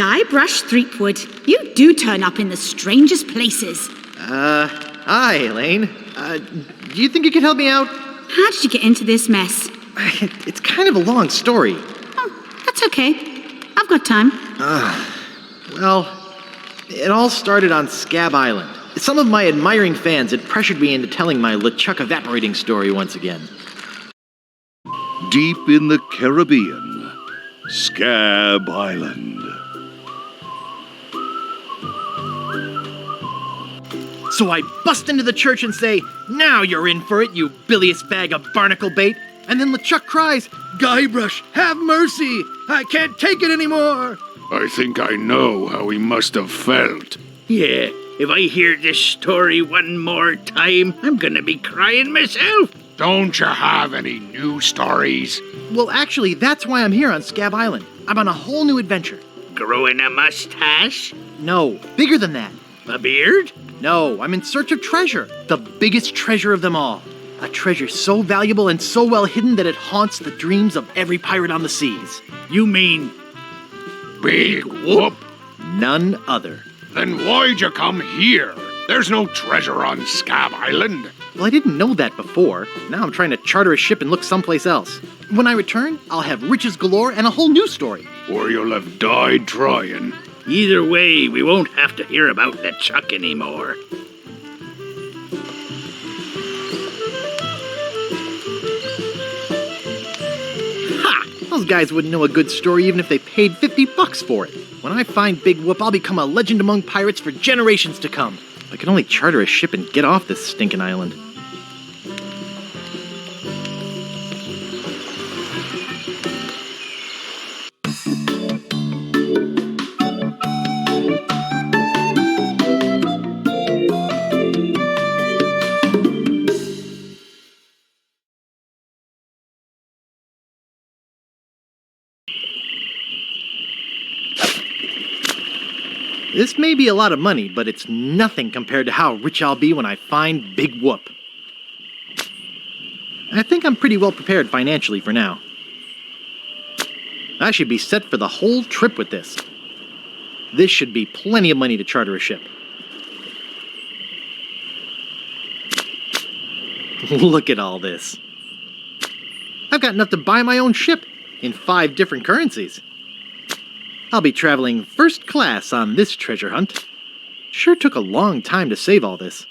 Guybrush Threepwood, you do turn up in the strangest places. Hi, Elaine. Do you think you could help me out? How did you get into this mess? It's kind of a long story. Oh, that's okay. I've got time. Well, it all started on Scab Island. Some of my admiring fans had pressured me into telling my LeChuck evaporating story once again. Deep in the Caribbean, Scab Island. So I bust into the church and say, "Now you're in for it, you bilious bag of barnacle bait." And then LeChuck cries, "Guybrush, have mercy! I can't take it anymore!" I think I know how he must have felt. Yeah, if I hear this story one more time, I'm gonna be crying myself. Don't you have any new stories? Well, actually, that's why I'm here on Scab Island. I'm on a whole new adventure. Growing a mustache? No, bigger than that. A beard? No, I'm in search of treasure. The biggest treasure of them all. A treasure so valuable and so well hidden that it haunts the dreams of every pirate on the seas. You mean Big whoop? None other. Then why'd you come here? There's no treasure on Scab Island. Well, I didn't know that before. Now I'm trying to charter a ship and look someplace else. When I return, I'll have riches galore and a whole new story. Or you'll have died trying. either way, we won't have to hear about LeChuck anymore. Those guys wouldn't know a good story even if they paid $50 for it. When I find Big Whoop, I'll become a legend among pirates for generations to come. I can only charter a ship and get off this stinking island. This may be a lot of money, but it's nothing compared to how rich I'll be when I find Big Whoop. I think I'm pretty well prepared financially for now. I should be set for the whole trip with this. This should be plenty of money to charter a ship. Look at all this. I've got enough to buy my own ship in 5 different currencies. I'll be traveling first class on this treasure hunt. Sure took a long time to save all this.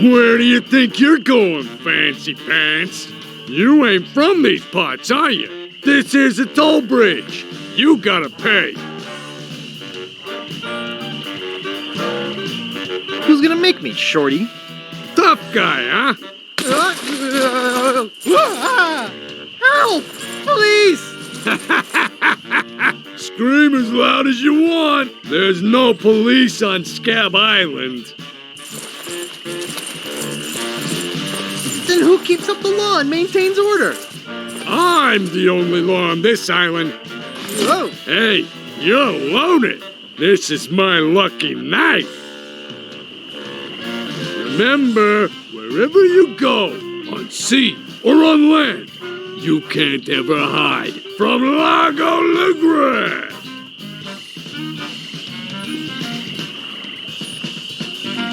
Where do you think you're going, Fancy Pants? You ain't from these parts, are you? This is a toll bridge. You gotta pay. Who's gonna make me, Shorty? Tough guy, huh? Help! Please! Scream as loud as you want. There's no police on Scab Island. Then who keeps up the law and maintains order? I'm the only law on this island. Whoa! Hey, you're loaded. This is my lucky night. Remember, wherever you go, on sea or on land, you can't ever hide from Lago Legre.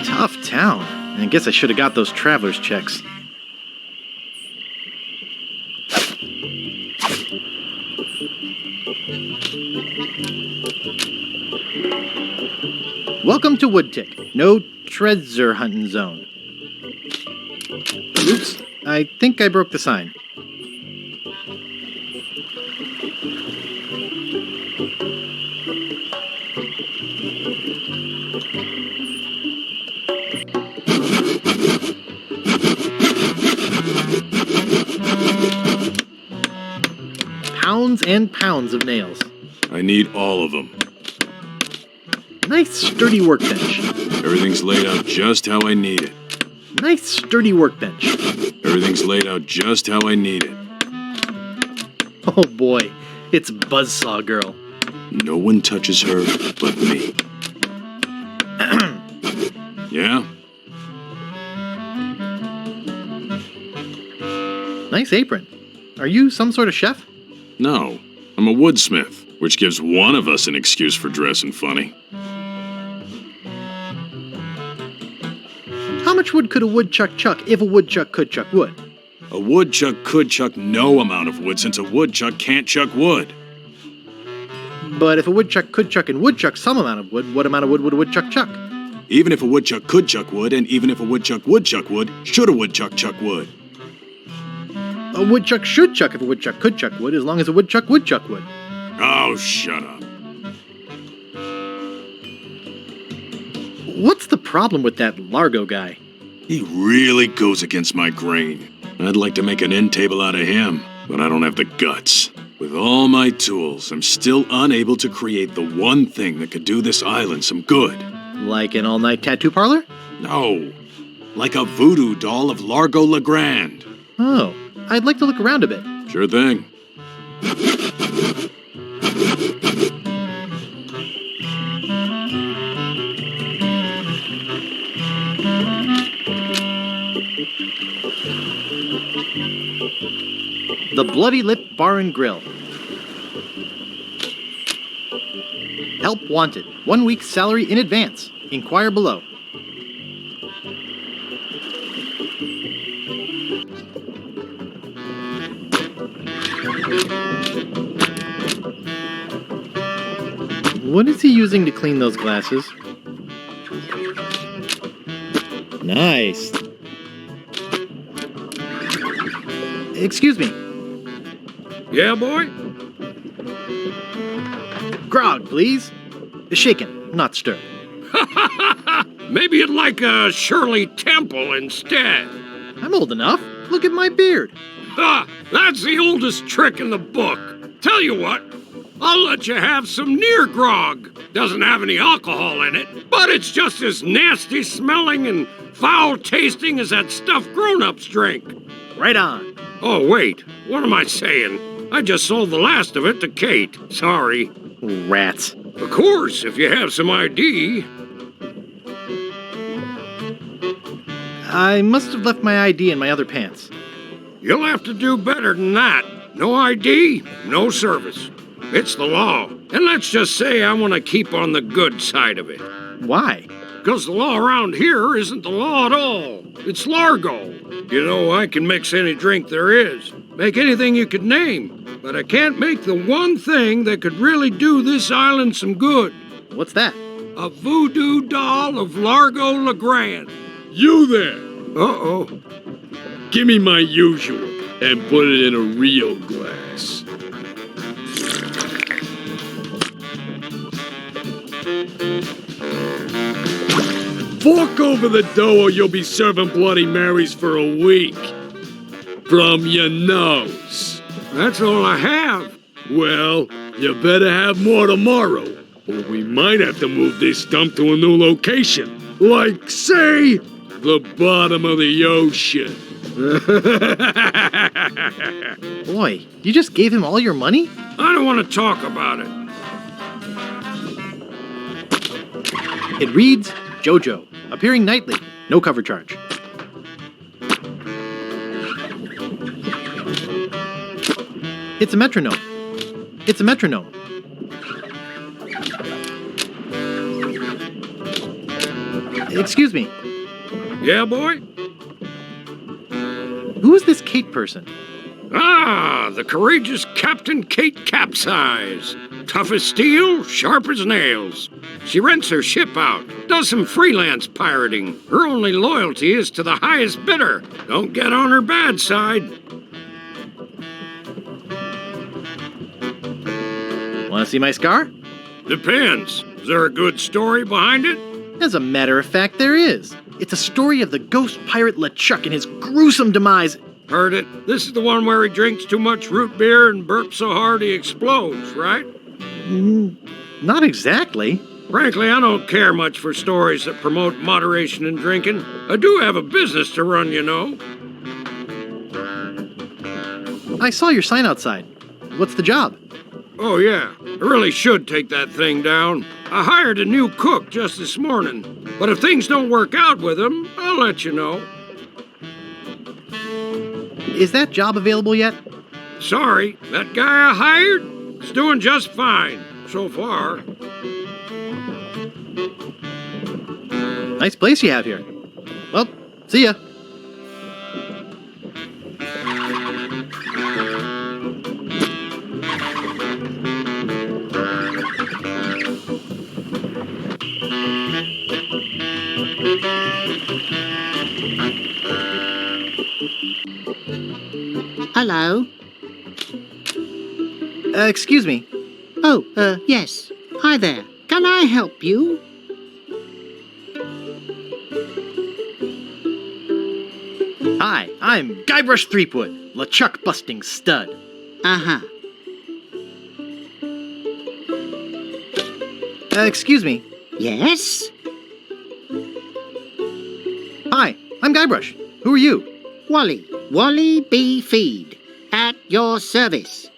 Tough town. I guess I should have got those traveler's checks. Welcome to Woodtick. No treasure hunting zone. Oops, I think I broke the sign. Pounds and pounds of nails. I need all of them. Nice sturdy workbench. Everything's laid out just how I need it. Nice sturdy workbench. Everything's laid out just how I need it. Oh boy, it's Buzzsaw Girl. No one touches her but me. Yeah? Nice apron. Are you some sort of chef? No, I'm a woodsmith, which gives one of us an excuse for dressing funny. How much wood could a woodchuck chuck if a woodchuck could chuck wood? A woodchuck could chuck no amount of wood since a woodchuck can't chuck wood. But if a woodchuck could chuck and would chuck some amount of wood, what amount of wood would a woodchuck chuck? Even if a woodchuck could chuck wood, and even if a woodchuck would chuck wood, should a woodchuck chuck wood? A woodchuck should chuck if a woodchuck could chuck wood, as long as a woodchuck would chuck wood. Oh, shut up. What's the problem with that Largo guy? He really goes against my grain. I'd like to make an end table out of him, but I don't have the guts. With all my tools, I'm still unable to create the one thing that could do this island some good. Like an all-night tattoo parlor? No, like a voodoo doll of Largo Legrand. Oh, I'd like to look around a bit. Sure thing. The Bloody Lip Bar and Grill. Help wanted. 1 week's salary in advance. Inquire below. What is he using to clean those glasses? Nice. Excuse me. Yeah, boy? Grog, please. Shaken, not stirred. Maybe you'd like a Shirley Temple instead. I'm old enough. Look at my beard. Ha! That's the oldest trick in the book. Tell you what, I'll let you have some near grog. Doesn't have any alcohol in it, but it's just as nasty smelling and foul tasting as that stuff grown-ups drink. Right on. Oh, wait, what am I saying? I just sold the last of it to Kate. Sorry. Rats. Of course, if you have some ID. I must have left my ID in my other pants. You'll have to do better than that. No ID, no service. It's the law. And let's just say I want to keep on the good side of it. Why? Because the law around here isn't the law at all. It's Largo. You know, I can mix any drink there is. Make anything you could name. But I can't make the one thing that could really do this island some good. What's that? A voodoo doll of Largo Legrand. You there. Uh-oh. Give me my usual and put it in a real glass. Fork over the dough or you'll be serving Bloody Marys for a week. From your nose. That's all I have. Well, you better have more tomorrow, or we might have to move this dump to a new location. Like, say, the bottom of the ocean. Boy, you just gave him all your money? I don't want to talk about it. It reads, JoJo, appearing nightly, no cover charge. It's a metronome. It's a metronome. Excuse me, Yeah, boy? who is this Kate person? Ah, the courageous Captain Kate Capsize. Tough as steel, sharp as nails. She rents her ship out, does some freelance pirating. Her only loyalty is to the highest bidder. Don't get on her bad side. Want to see my scar? Depends. Is there a good story behind it? As a matter of fact, there is. It's a story of the ghost pirate LeChuck and his gruesome demise. Heard it. This is the one where he drinks too much root beer and burps so hard he explodes, right? Not exactly. Frankly, I don't care much for stories that promote moderation in drinking. I do have a business to run, you know. I saw your sign outside. What's the job? Oh, yeah. I really should take that thing down. I hired a new cook just this morning. But if things don't work out with him, I'll let you know. Is that job available yet? Sorry, that guy I hired is doing just fine so far. Nice place you have here. Well, see ya. Hello? Excuse me. Oh, yes. Hi there. Can I help you? Hi, I'm Guybrush Threepwood, LeChuck busting stud. Uh-huh. Excuse me. Yes? Hi, I'm Guybrush. Who are you? Wally B. Feed. At your service.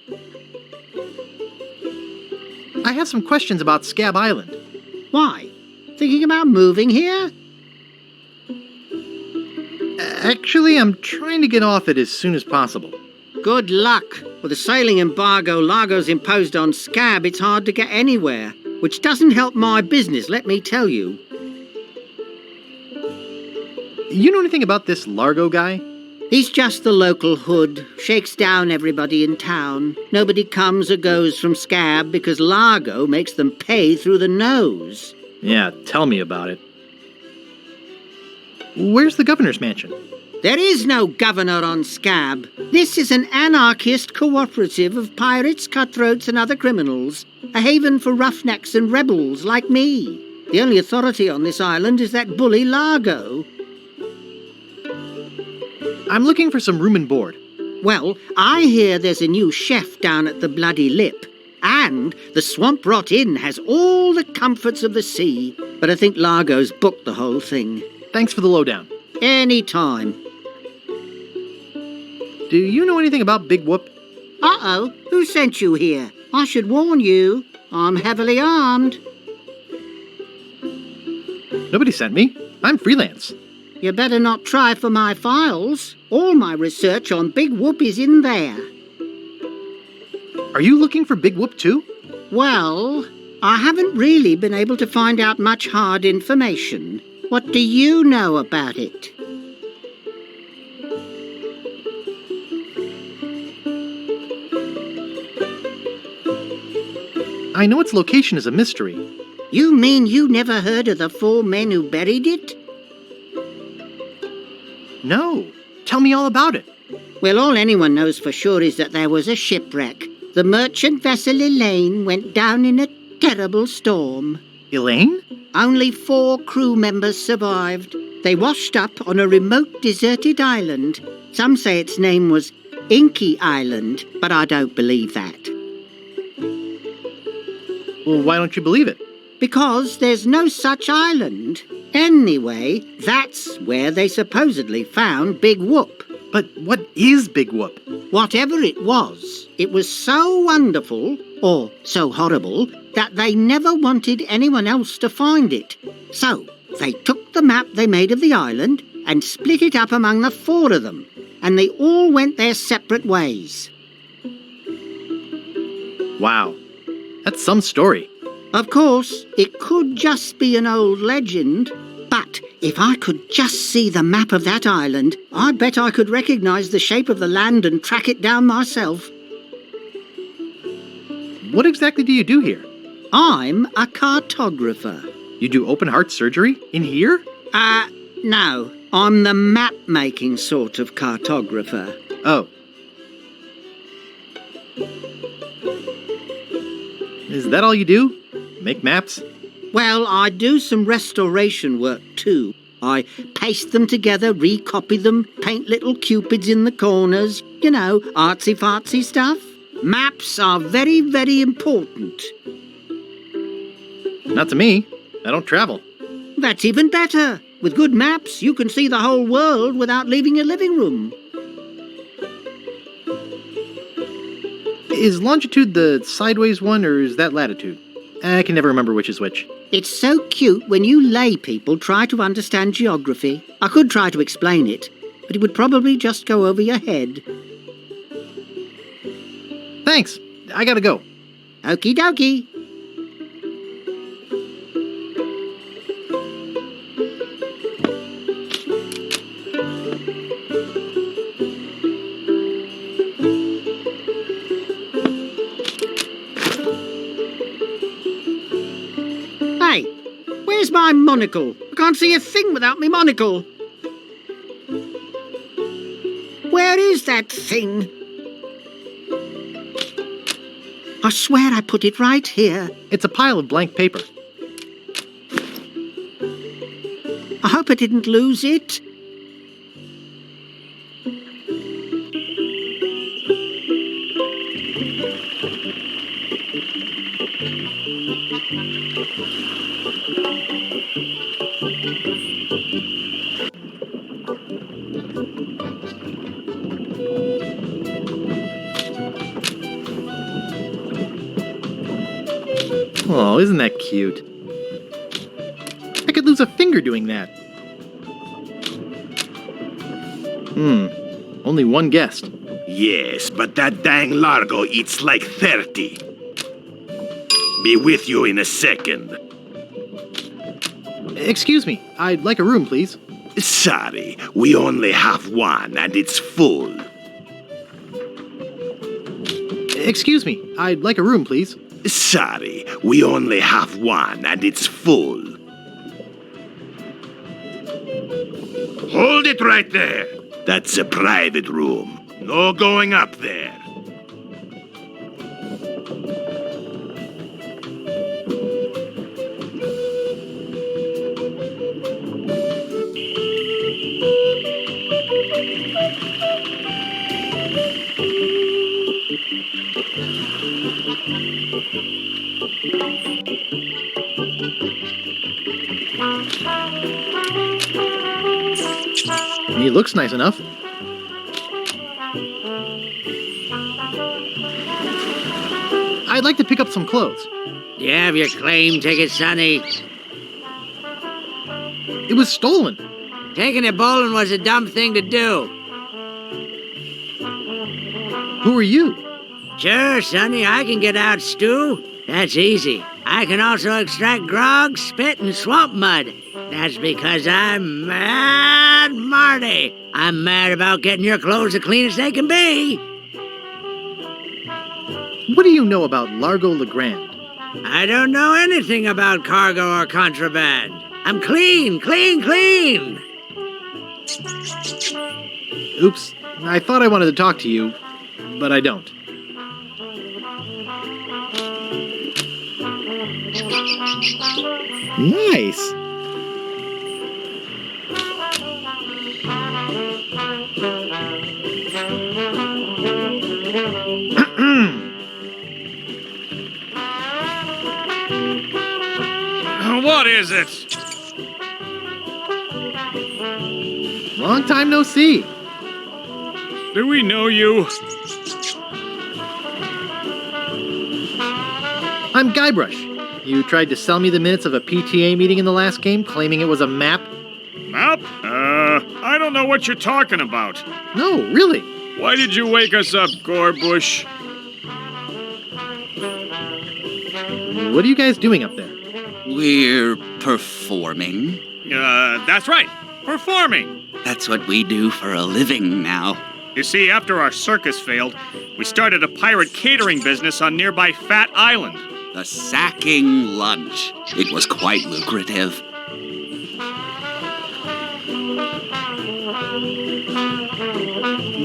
I have some questions about Scab Island. Why? Thinking about moving here? Actually, I'm trying to get off it as soon as possible. Good luck. With the sailing embargo Largo's imposed on Scab, it's hard to get anywhere. Which doesn't help my business, let me tell you. You know anything about this Largo guy? He's just the local hood, shakes down everybody in town. Nobody comes or goes from Scab because Largo makes them pay through the nose. Yeah, tell me about it. Where's the governor's mansion? There is no governor on Scab. This is an anarchist cooperative of pirates, cutthroats and other criminals. A haven for roughnecks and rebels like me. The only authority on this island is that bully Largo. I'm looking for some room and board. Well, I hear there's a new chef down at the Bloody Lip. And the Swamp Rot Inn has all the comforts of the sea. But I think Largo's booked the whole thing. Thanks for the lowdown. Any time. Do you know anything about Big Whoop? Uh-oh, who sent you here? I should warn you, I'm heavily armed. Nobody sent me. I'm freelance. You better not try for my files. All my research on Big Whoop is in there. Are you looking for Big Whoop too? Well, I haven't really been able to find out much hard information. What do you know about it? I know its location is a mystery. You mean you never heard of the 4 men who buried it? No. Tell me all about it. Well, all anyone knows for sure is that there was a shipwreck. The merchant vessel Elaine went down in a terrible storm. Elaine? Only 4 crew members survived. They washed up on a remote deserted island. Some say its name was Inky Island, but I don't believe that. Well, why don't you believe it? Because there's no such island. Anyway, that's where they supposedly found Big Whoop. But what is Big Whoop? Whatever it was so wonderful, or so horrible, that they never wanted anyone else to find it. So, they took the map they made of the island and split it up among the 4 of them, and they all went their separate ways. Wow. That's some story. Of course, it could just be an old legend, but if I could just see the map of that island, I bet I could recognize the shape of the land and track it down myself. What exactly do you do here? I'm a cartographer. You do open heart surgery? In here? No. I'm the map-making sort of cartographer. Oh. Is that all you do? Make maps? Well, I do some restoration work too. I paste them together, recopy them, paint little cupids in the corners. You know, artsy-fartsy stuff. Maps are very, very important. Not to me. I don't travel. That's even better. With good maps, you can see the whole world without leaving your living room. Is longitude the sideways one, or is that latitude? I can never remember which is which. It's so cute when you lay people try to understand geography. I could try to explain it, but it would probably just go over your head. Thanks. I gotta go. Okie dokie. Hey, where's my monocle? I can't see a thing without me monocle. Where is that thing? I swear I put it right here. It's a pile of blank paper. I hope I didn't lose it. Oh, isn't that cute? I could lose a finger doing that. Only one guest. Yes, but that dang Largo eats like 30. Be with you in a second. Excuse me, I'd like a room, please. Sorry, we only have one and it's full. Excuse me, I'd like a room, please. Sorry, we only have one and it's full. Hold it right there. That's a private room. No going up there. He looks nice enough. I'd like to pick up some clothes. You have your claim ticket, Sonny. It was stolen. Taking it bowling was a dumb thing to do. Who are you? Sure, Sonny, I can get out stew. That's easy. I can also extract grog, spit, and swamp mud. That's because I'm Mad Marty. I'm mad about getting your clothes as clean as they can be. What do you know about Largo LeGrand? I don't know anything about cargo or contraband. I'm clean, clean, clean. Oops, I thought I wanted to talk to you, but I don't. Nice. What is it? Long time no see. Do we know you? I'm Guybrush. You tried to sell me the minutes of a PTA meeting in the last game, claiming it was a map? Map? I don't know what you're talking about. No, really. Why did you wake us up, Gorbush? What are you guys doing up there? We're performing. That's right. Performing. That's what we do for a living now. You see, after our circus failed, we started a pirate catering business on nearby Fat Island. The sacking lunch. It was quite lucrative.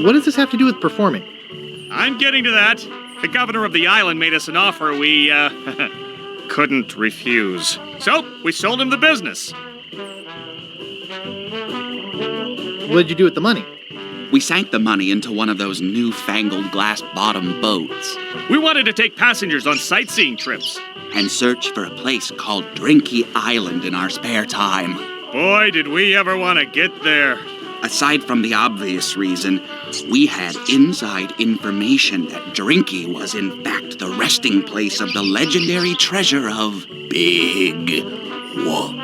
What does this have to do with performing? I'm getting to that. The governor of the island made us an offer we, couldn't refuse. So, we sold him the business. What did you do with the money? We sank the money into one of those newfangled glass-bottom boats. We wanted to take passengers on sightseeing trips. And search for a place called Drinky Island in our spare time. Boy, did we ever want to get there. Aside from the obvious reason, we had inside information that Drinky was in fact the resting place of the legendary treasure of Big Whoop.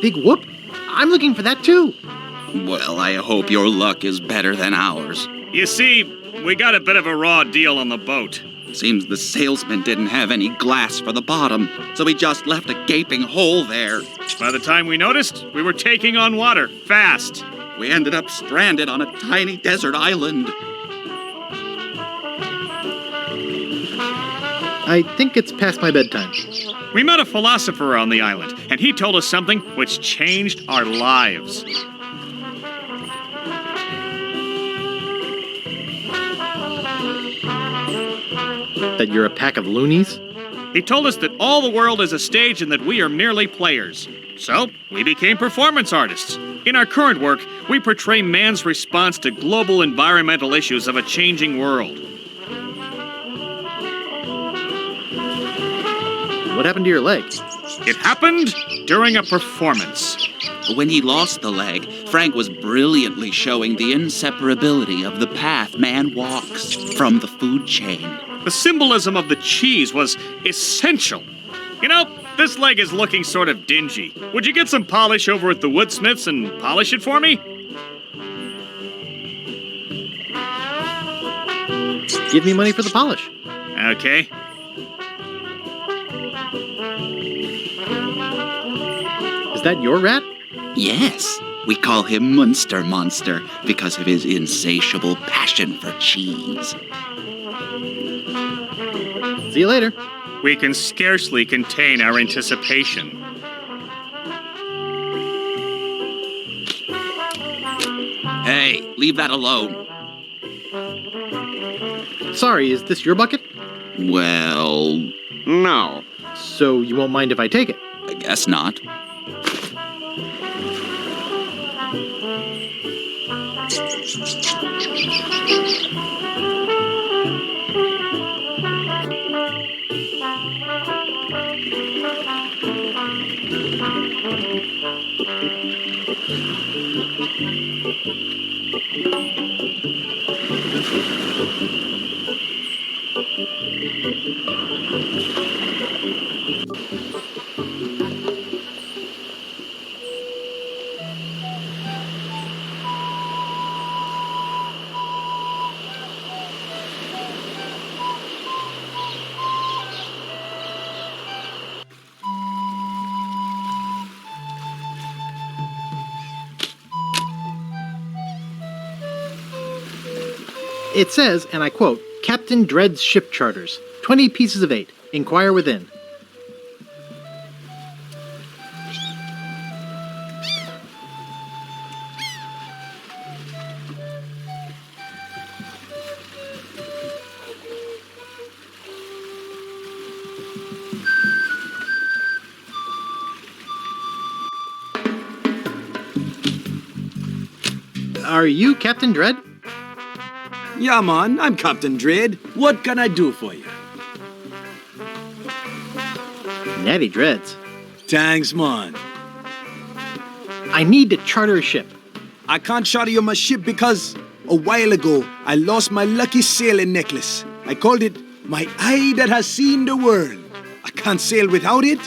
Big Whoop? I'm looking for that too. Well, I hope your luck is better than ours. You see, we got a bit of a raw deal on the boat. Seems the salesman didn't have any glass for the bottom, so he just left a gaping hole there. By the time we noticed, we were taking on water, fast. We ended up stranded on a tiny desert island. I think it's past my bedtime. We met a philosopher on the island, and he told us something which changed our lives. That you're a pack of loonies? He told us that all the world is a stage and that we are merely players. So, we became performance artists. In our current work, we portray man's response to global environmental issues of a changing world. What happened to your leg? It happened during a performance. When he lost the leg, Frank was brilliantly showing the inseparability of the path man walks from the food chain. The symbolism of the cheese was essential. You know, this leg is looking sort of dingy. Would you get some polish over at the Woodsmiths and polish it for me? Give me money for the polish. Okay. Is that your rat? Yes, we call him Munster Monster because of his insatiable passion for cheese. See you later. We can scarcely contain our anticipation. Hey, leave that alone. Sorry, is this your bucket? Well, no. So you won't mind if I take it? I guess not. It says, and I quote, Captain Dread's ship charters, 20 pieces of 8. Inquire within. Are you Captain Dread? Yeah, man, I'm Captain Dread. What can I do for you? Natty Dreads. Thanks, man. I need to charter a ship. I can't charter you my ship because a while ago I lost my lucky sailing necklace. I called it my eye that has seen the world. I can't sail without it?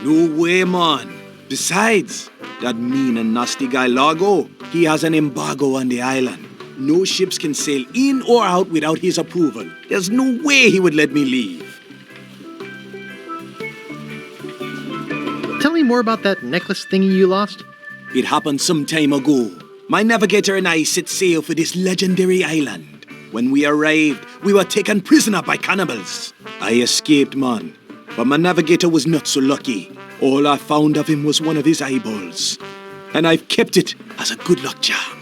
No way, man. Besides, that mean and nasty guy Largo, he has an embargo on the island. No ships can sail in or out without his approval. There's no way he would let me leave. Tell me more about that necklace thingy you lost. It happened some time ago. My navigator and I set sail for this legendary island. When we arrived, we were taken prisoner by cannibals. I escaped, man. But my navigator was not so lucky. All I found of him was one of his eyeballs. And I've kept it as a good luck charm.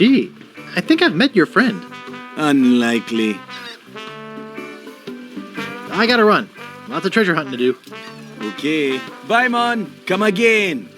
Gee, I think I've met your friend. Unlikely. I gotta run. Lots of treasure hunting to do. Okay. Bye, man. Come again.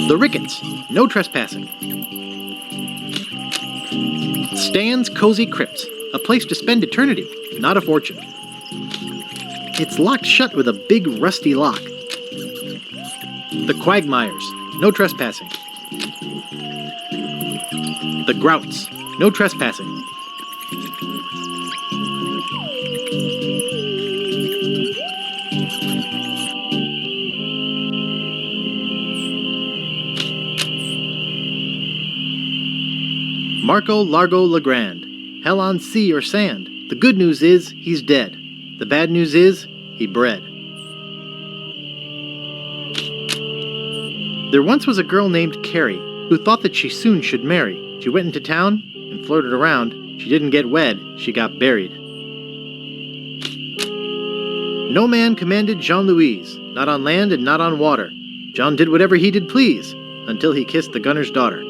The Ricketts, no trespassing. Stan's Cozy Crypt, a place to spend eternity, not a fortune. It's locked shut with a big rusty lock. The Quagmires, no trespassing. The Grouts, no trespassing. Marco Largo Legrand, hell on sea or sand. The good news is he's dead. The bad news is he bred. There once was a girl named Carrie who thought that she soon should marry. She went into town and flirted around. She didn't get wed, she got buried. No man commanded Jean-Louise, not on land and not on water. John did whatever he did please, until he kissed the gunner's daughter.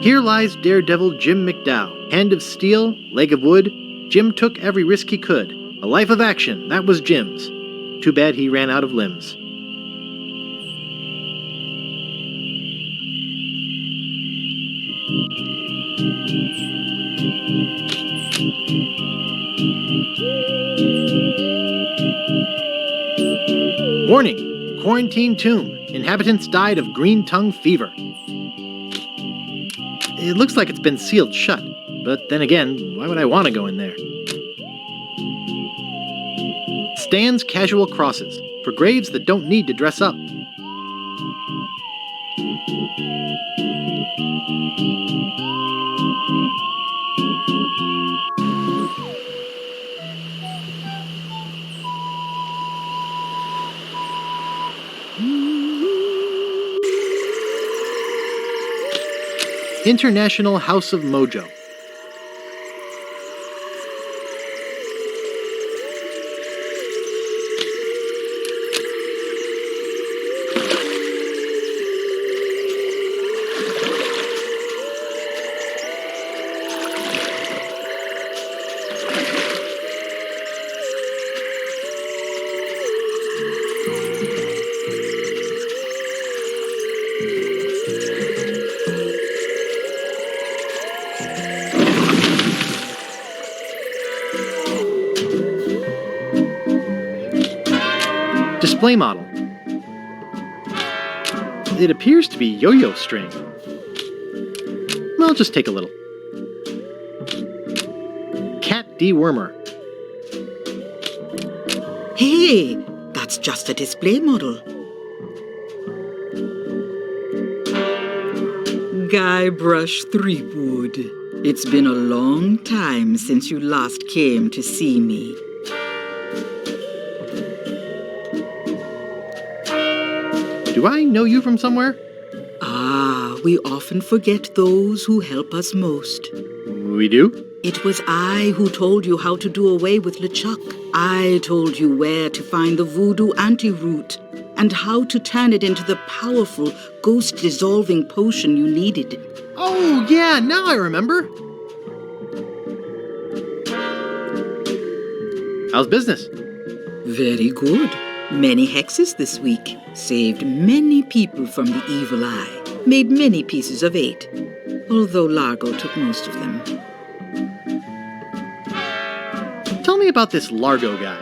Here lies daredevil Jim McDowell, hand of steel, leg of wood. Jim took every risk he could. A life of action, that was Jim's. Too bad he ran out of limbs. Warning! Quarantine tomb. Inhabitants died of green tongue fever. It looks like it's been sealed shut, but then again, why would I want to go in there? Stan's Casual Crosses, for graves that don't need to dress up. International House of Mojo. Display model. It appears to be yo-yo string. I'll just take a little. Cat dewormer. Hey, that's just a display model. Guybrush Threepwood. It's been a long time since you last came to see me. Do I know you from somewhere? Ah, we often forget those who help us most. We do? It was I who told you how to do away with LeChuck. I told you where to find the voodoo anti-root and how to turn it into the powerful ghost-dissolving potion you needed. Oh, yeah, now I remember. How's business? Very good. Many hexes this week. Saved many people from the evil eye. Made many pieces of 8. Although Largo took most of them. Tell me about this Largo guy.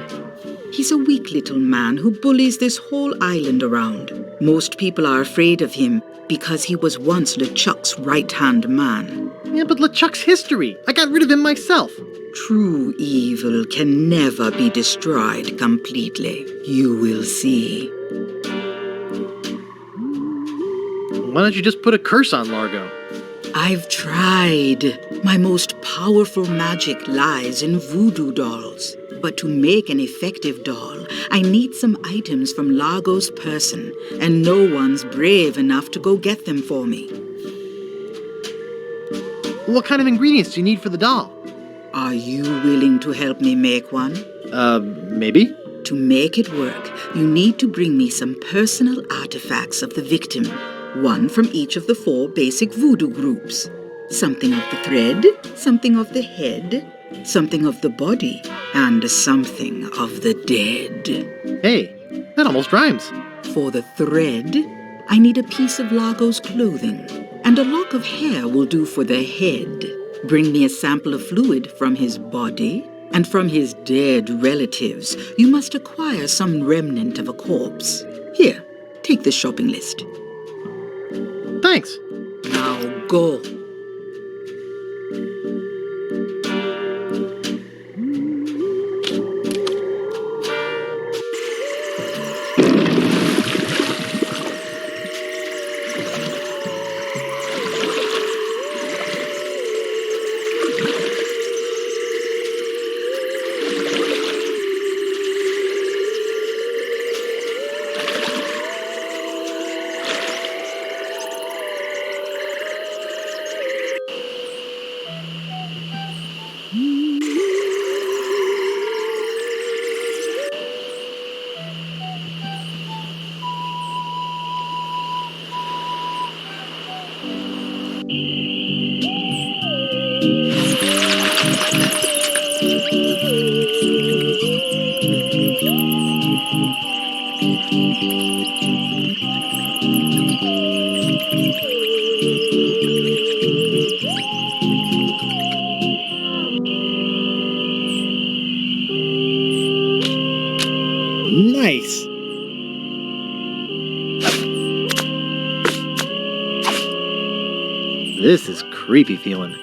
He's a weak little man who bullies this whole island around. Most people are afraid of him because he was once LeChuck's right-hand man. Yeah, but LeChuck's history. I got rid of him myself. True evil can never be destroyed completely. You will see. Why don't you just put a curse on Largo? I've tried. My most powerful magic lies in voodoo dolls. But to make an effective doll, I need some items from Largo's person, and no one's brave enough to go get them for me. What kind of ingredients do you need for the doll? Are you willing to help me make one? Maybe? To make it work, you need to bring me some personal artifacts of the victim. One from each of the 4 basic voodoo groups. Something of the thread, something of the head, something of the body, and something of the dead. Hey, that almost rhymes. For the thread, I need a piece of Largo's clothing, and a lock of hair will do for the head. Bring me a sample of fluid from his body, and from his dead relatives, you must acquire some remnant of a corpse. Here, take the shopping list. Thanks. Now go. Nice. This is creepy feeling.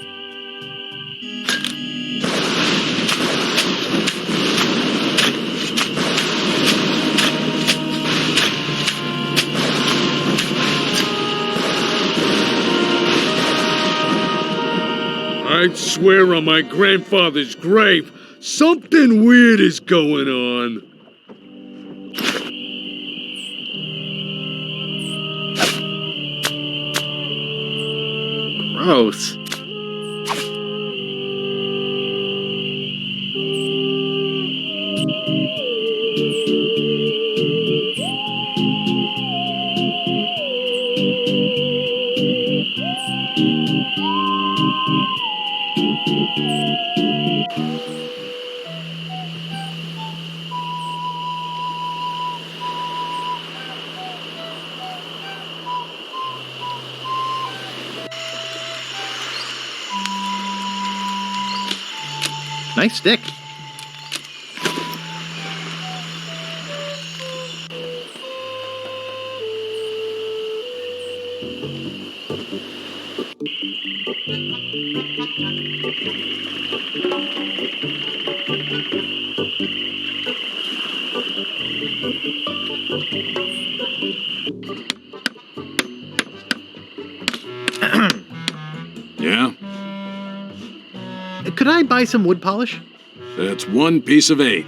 I'd swear on my grandfather's grave, something weird is going on. Gross. Nice stick. Yeah? Could I buy some wood polish? That's 1 piece of 8.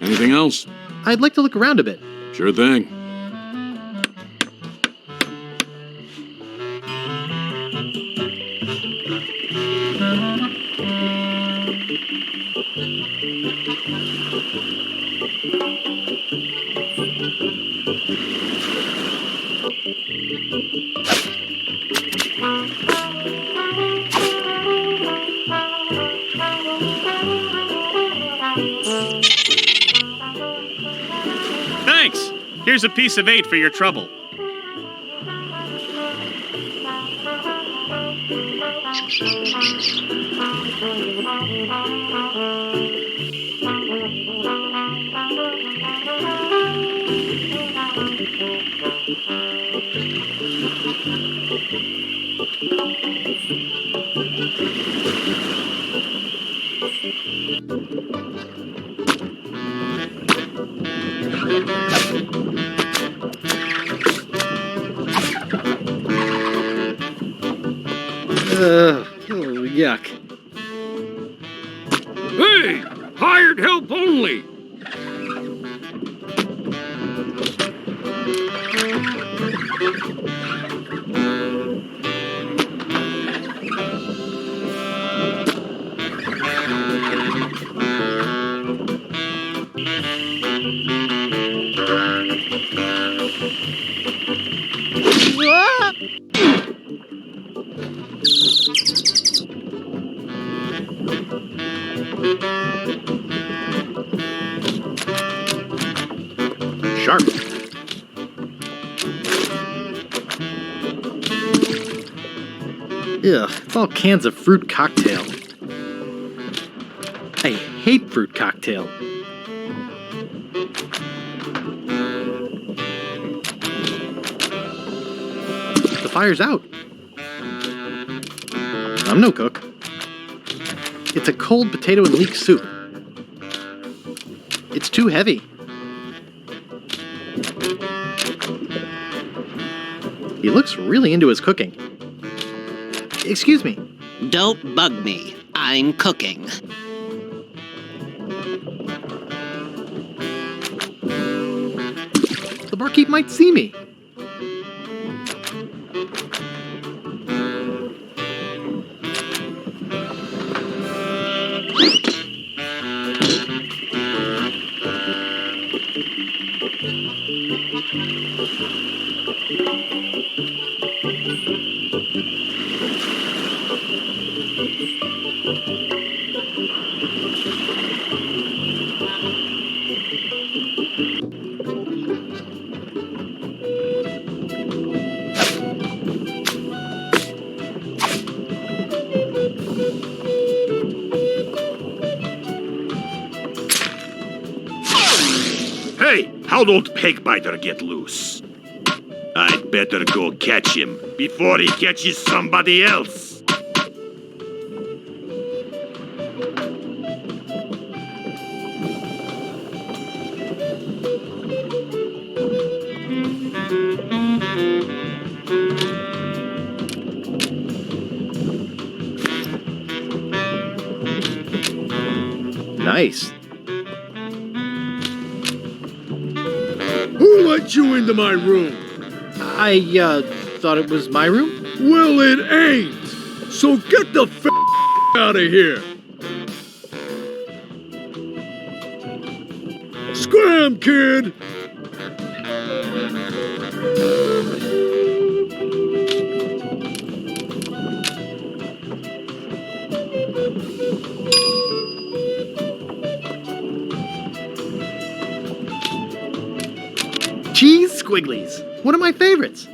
Anything else? I'd like to look around a bit. Sure thing. Thanks! Here's a piece of 8 for your trouble. Yuck. Hey! Hired help only! Sharp. Ugh, it's all cans of fruit cocktail. I hate fruit cocktail. The fire's out. I'm no cook. It's a cold potato and leek soup. It's too heavy. He looks really into his cooking. Excuse me. Don't bug me. I'm cooking. The barkeep might see me. Hey, how'd old Pegbiter get loose? I'd better go catch him before he catches somebody else. Nice. Who let you into my room? I, thought it was my room? Well, it ain't. So get the out of here. Scram, kid. Cheese squigglies. One of my favorites.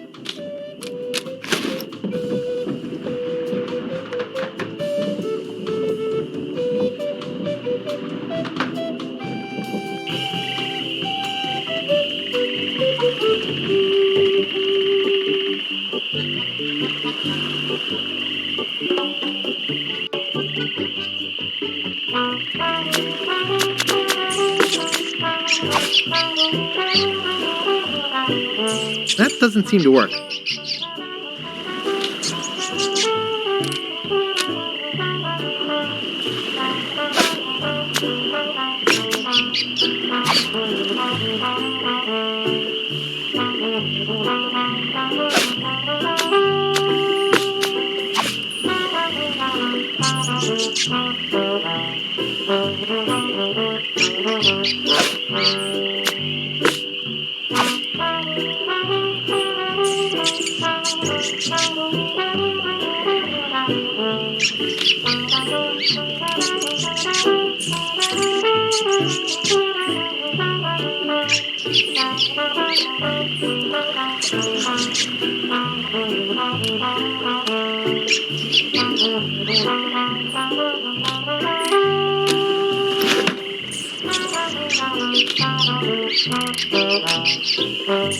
That doesn't seem to work.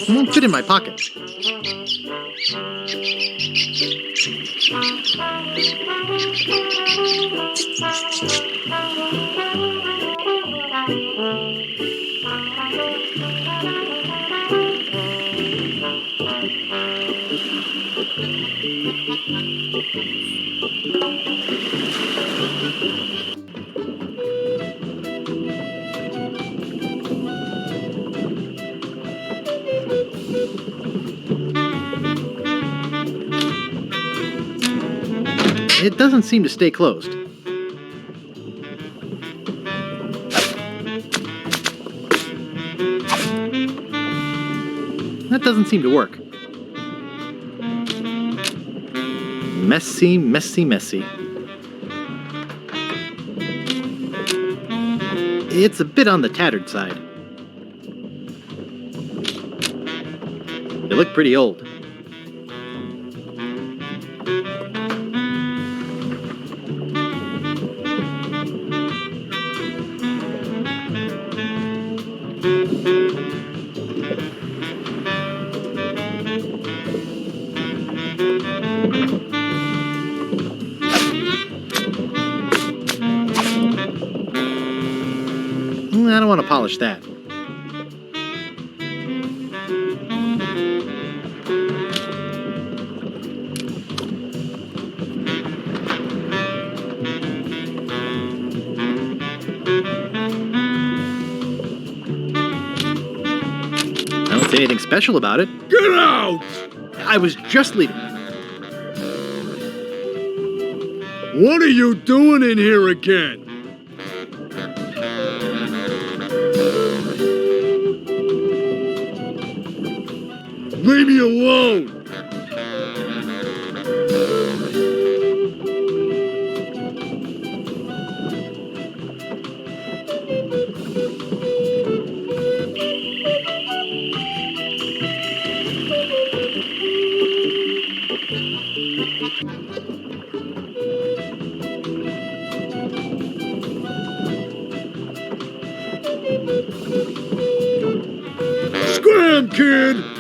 It won't fit in my pocket. It doesn't seem to stay closed. That doesn't seem to work. Messy, messy, messy. It's a bit on the tattered side. They look pretty old. I don't want to polish that. I don't see anything special about it. Get out! I was just leaving. What are you doing in here again? Leave me alone! Scram, kid!